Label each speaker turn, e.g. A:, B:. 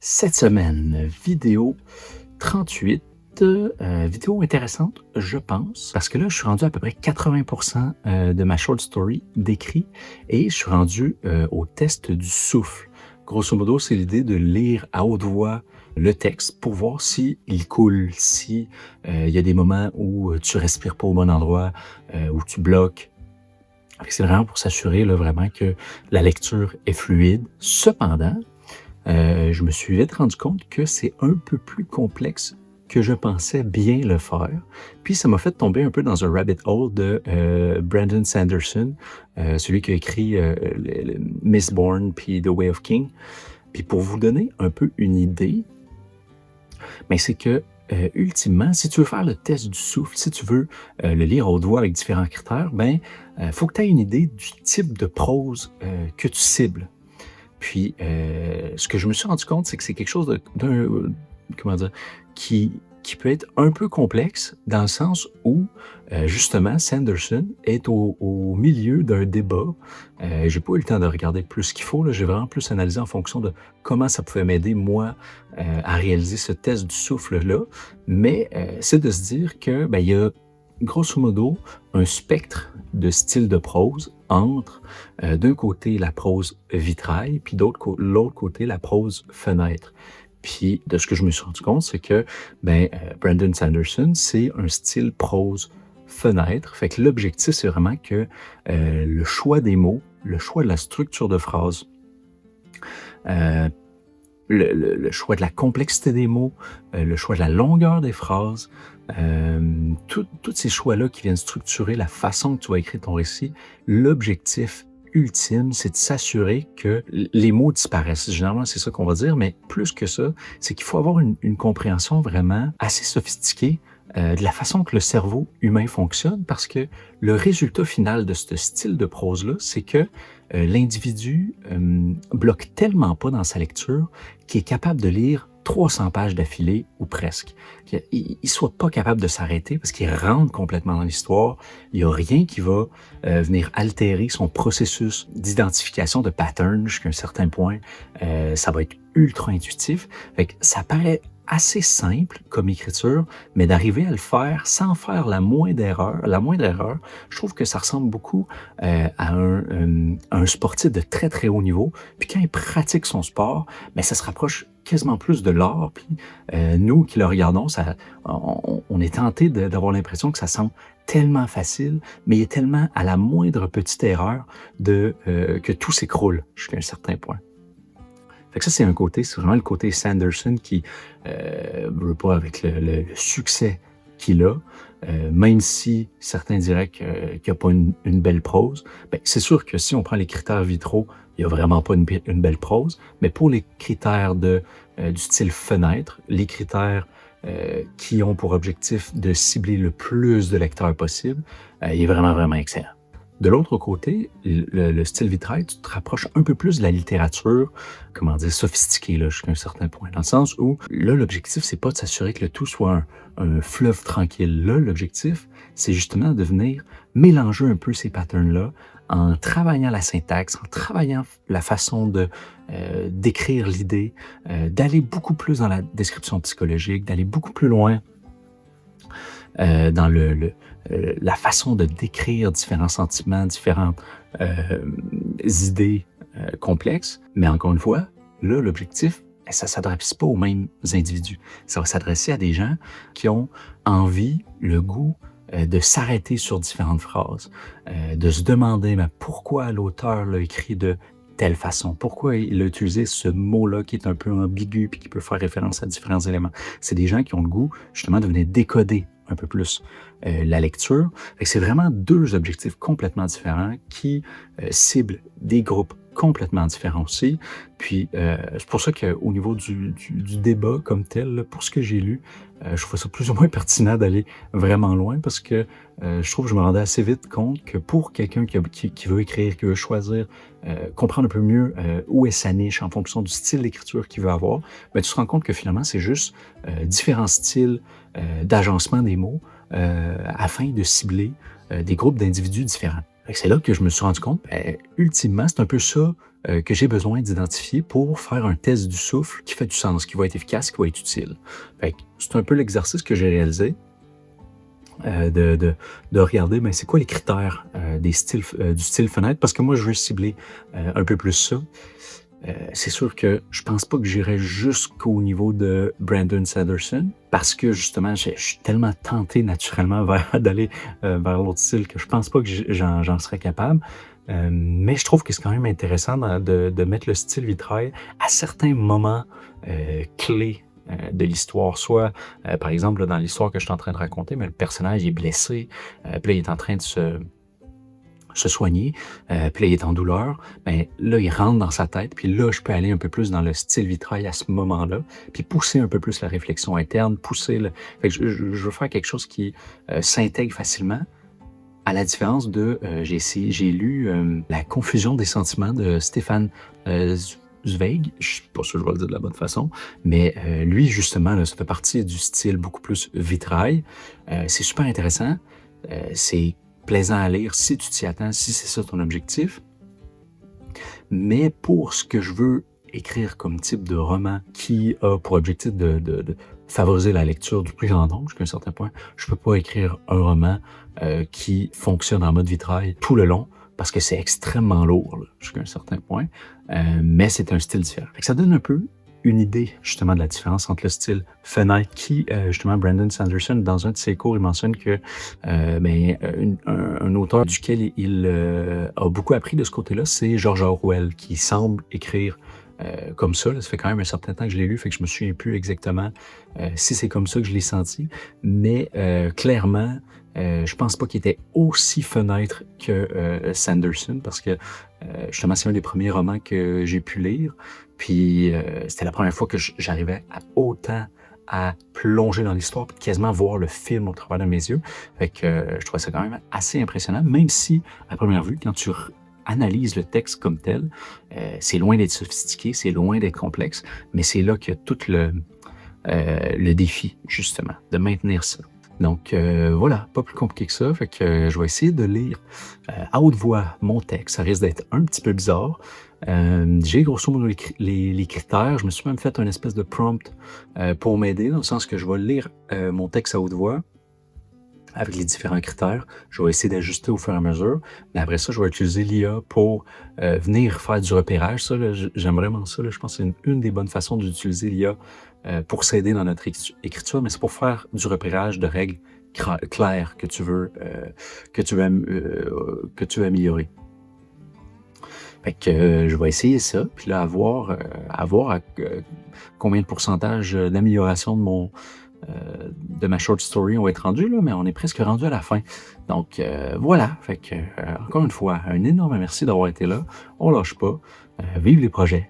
A: Cette semaine, vidéo 38, vidéo intéressante, je pense, parce que là, je suis rendu à peu près 80 de ma short story d'écrit et je suis rendu, au test du souffle. Grosso modo, c'est l'idée de lire à haute voix le texte pour voir s'il coule, si, il y a des moments où, tu respires pas au bon endroit, où tu bloques. Fait que c'est vraiment pour s'assurer, là, vraiment que la lecture est fluide. Cependant, je me suis vite rendu compte que c'est un peu plus complexe que je pensais bien le faire. Puis ça m'a fait tomber un peu dans un rabbit hole de, Brandon Sanderson, celui qui a écrit, le Mistborn puis The Way of King. Puis pour vous donner un peu une idée, mais c'est que, ultimement, si tu veux faire le test du souffle, si tu veux, le lire à haute voix avec différents critères, ben, faut que tu aies une idée du type de prose, que tu cibles. Puis, ce que je me suis rendu compte, c'est que c'est quelque chose comment dire? Qui peut être un peu complexe dans le sens où, justement, Sanderson est au milieu d'un débat. J'ai pas eu le temps de regarder plus qu'il faut, là. J'ai vraiment plus analysé en fonction de comment ça pouvait m'aider, moi, à réaliser ce test du souffle-là. Mais, c'est de se dire que, ben, il y a grosso modo un spectre de style de prose entre, d'un côté la prose vitrail, puis l'autre côté la prose fenêtre. Puis de ce que je me suis rendu compte, c'est que, ben, Brandon Sanderson, c'est un style prose fenêtre. Fait que l'objectif, c'est vraiment que, le choix des mots, le choix de la structure de phrase, heu, le choix de la complexité des mots, le choix de la longueur des phrases, tous ces choix-là qui viennent structurer la façon que tu vas écrire ton récit, l'objectif ultime, c'est de s'assurer que les mots disparaissent. Généralement, c'est ça qu'on va dire, mais plus que ça, c'est qu'il faut avoir une compréhension vraiment assez sophistiquée, de la façon que le cerveau humain fonctionne, parce que le résultat final de ce style de prose-là, c'est que, l'individu, bloque tellement pas dans sa lecture qu'il est capable de lire 300 pages d'affilée ou presque. Il soit pas capable de s'arrêter parce qu'il rentre complètement dans l'histoire. Il y a rien qui va, venir altérer son processus d'identification de patterns jusqu'à un certain point. Ça va être ultra intuitif. Fait que ça paraît assez simple comme écriture, mais d'arriver à le faire sans faire la moindre erreur, je trouve que ça ressemble beaucoup, à un sportif de très, très haut niveau. Puis quand il pratique son sport, ben ça se rapproche quasiment plus de l'art. Puis, nous qui le regardons, on est tenté d'avoir l'impression que ça semble tellement facile, mais il est tellement à la moindre petite erreur que tout s'écroule jusqu'à un certain point. Fait que ça, c'est un côté, c'est vraiment le côté Sanderson qui, veut pas avec le succès qu'il a, même si certains diraient qu'il a pas une belle prose, ben, c'est sûr que si on prend les critères vitraux, il y a vraiment pas une belle prose, mais pour les critères du style fenêtre, les critères, qui ont pour objectif de cibler le plus de lecteurs possible, il est vraiment, vraiment excellent. De l'autre côté, le style vitrail, tu te rapproches un peu plus de la littérature, comment dire, sophistiquée, là, jusqu'à un certain point. Dans le sens où, là, l'objectif, c'est pas de s'assurer que le tout soit un fleuve tranquille. Là, l'objectif, c'est justement de venir mélanger un peu ces patterns-là en travaillant la syntaxe, en travaillant la façon d'écrire l'idée, d'aller beaucoup plus dans la description psychologique, d'aller beaucoup plus loin dans la façon de décrire différents sentiments, différentes idées complexes. Mais encore une fois, là, l'objectif, ça ne s'adresse pas aux mêmes individus. Ça va s'adresser à des gens qui ont envie, le goût de s'arrêter sur différentes phrases, de se demander mais pourquoi l'auteur l'a écrit de telle façon, pourquoi il a utilisé ce mot-là qui est un peu ambigu puis qui peut faire référence à différents éléments. C'est des gens qui ont le goût justement de venir décoder un peu plus la lecture. Fait que c'est vraiment deux objectifs complètement différents qui ciblent des groupes complètement différents aussi. Puis c'est pour ça qu'au niveau du débat comme tel, là, pour ce que j'ai lu, je trouve ça plus ou moins pertinent d'aller vraiment loin parce que je trouve que je me rendais assez vite compte que pour quelqu'un qui veut écrire, qui veut choisir, comprendre un peu mieux où est sa niche en fonction du style d'écriture qu'il veut avoir, ben, tu te rends compte que finalement, c'est juste différents styles d'agencement des mots afin de cibler des groupes d'individus différents. Fait que c'est là que je me suis rendu compte, ben, ultimement, c'est un peu ça que j'ai besoin d'identifier pour faire un test du souffle qui fait du sens, qui va être efficace, qui va être utile. Fait que c'est un peu l'exercice que j'ai réalisé, de regarder, ben, c'est quoi les critères, des styles du style fenêtre, parce que moi, je veux cibler, un peu plus ça. C'est sûr que je pense pas que j'irai jusqu'au niveau de Brandon Sanderson parce que justement, je suis tellement tenté naturellement vers d'aller, vers l'autre style que je pense pas que j'en serais capable. Mais je trouve que c'est quand même intéressant de mettre le style vitrail à certains moments, clés, de l'histoire. Soit, par exemple, là, dans l'histoire que je suis en train de raconter, mais le personnage est blessé, puis là, il est en train de se soigner, puis là, il est en douleur, ben, là, il rentre dans sa tête, puis là, je peux aller un peu plus dans le style vitrail à ce moment-là, puis pousser un peu plus la réflexion interne, pousser le fait que je veux faire quelque chose qui, s'intègre facilement, à la différence de, j'ai lu, La confusion des sentiments de Stefan, Zweig, je suis pas sûr que je vais le dire de la bonne façon, mais, lui, justement, là, ça fait partie du style beaucoup plus vitrail. C'est super intéressant, c'est plaisant à lire si tu t'y attends, si c'est ça ton objectif. Mais pour ce que je veux écrire comme type de roman qui a pour objectif de favoriser la lecture du plus grand nombre jusqu'à un certain point, je peux pas écrire un roman, qui fonctionne en mode vitrail tout le long parce que c'est extrêmement lourd là, jusqu'à un certain point, mais c'est un style différent. Fait que ça donne un peu une idée justement de la différence entre le style fenêtre qui, justement Brandon Sanderson dans un de ses cours, il mentionne que, ben, un auteur duquel il, a beaucoup appris de ce côté-là, c'est George Orwell qui semble écrire, comme ça. Là, ça fait quand même un certain temps que je l'ai lu, fait que je me souviens plus exactement, si c'est comme ça que je l'ai senti. Mais, clairement, je pense pas qu'il était aussi fenêtre que, Sanderson parce que, justement, c'est un des premiers romans que j'ai pu lire. Puis, c'était la première fois que j'arrivais à autant à plonger dans l'histoire, puis quasiment voir le film au travers de mes yeux. Fait que, je trouvais ça quand même assez impressionnant, même si, à première vue, quand tu analyses le texte comme tel, c'est loin d'être sophistiqué, c'est loin d'être complexe, mais c'est là que tout le défi, justement, de maintenir ça. Donc, voilà, pas plus compliqué que ça. Fait que, je vais essayer de lire, à haute voix mon texte. Ça risque d'être un petit peu bizarre. J'ai grosso modo les critères. Je me suis même fait un espèce de prompt, pour m'aider, dans le sens que je vais lire, mon texte à haute voix avec les différents critères. Je vais essayer d'ajuster au fur et à mesure. Mais après ça, je vais utiliser l'IA pour, venir faire du repérage. Ça, là, j'aime vraiment ça, là. Je pense que c'est une des bonnes façons d'utiliser l'IA, pour s'aider dans notre écriture, mais c'est pour faire du repérage de règles claires que tu veux améliorer. Fait que, je vais essayer ça, puis là, combien de pourcentage, d'amélioration de ma short story on va être rendu là, mais on est presque rendu à la fin. Donc, voilà, fait que, encore une fois, un énorme merci d'avoir été là. On lâche pas, vive les projets,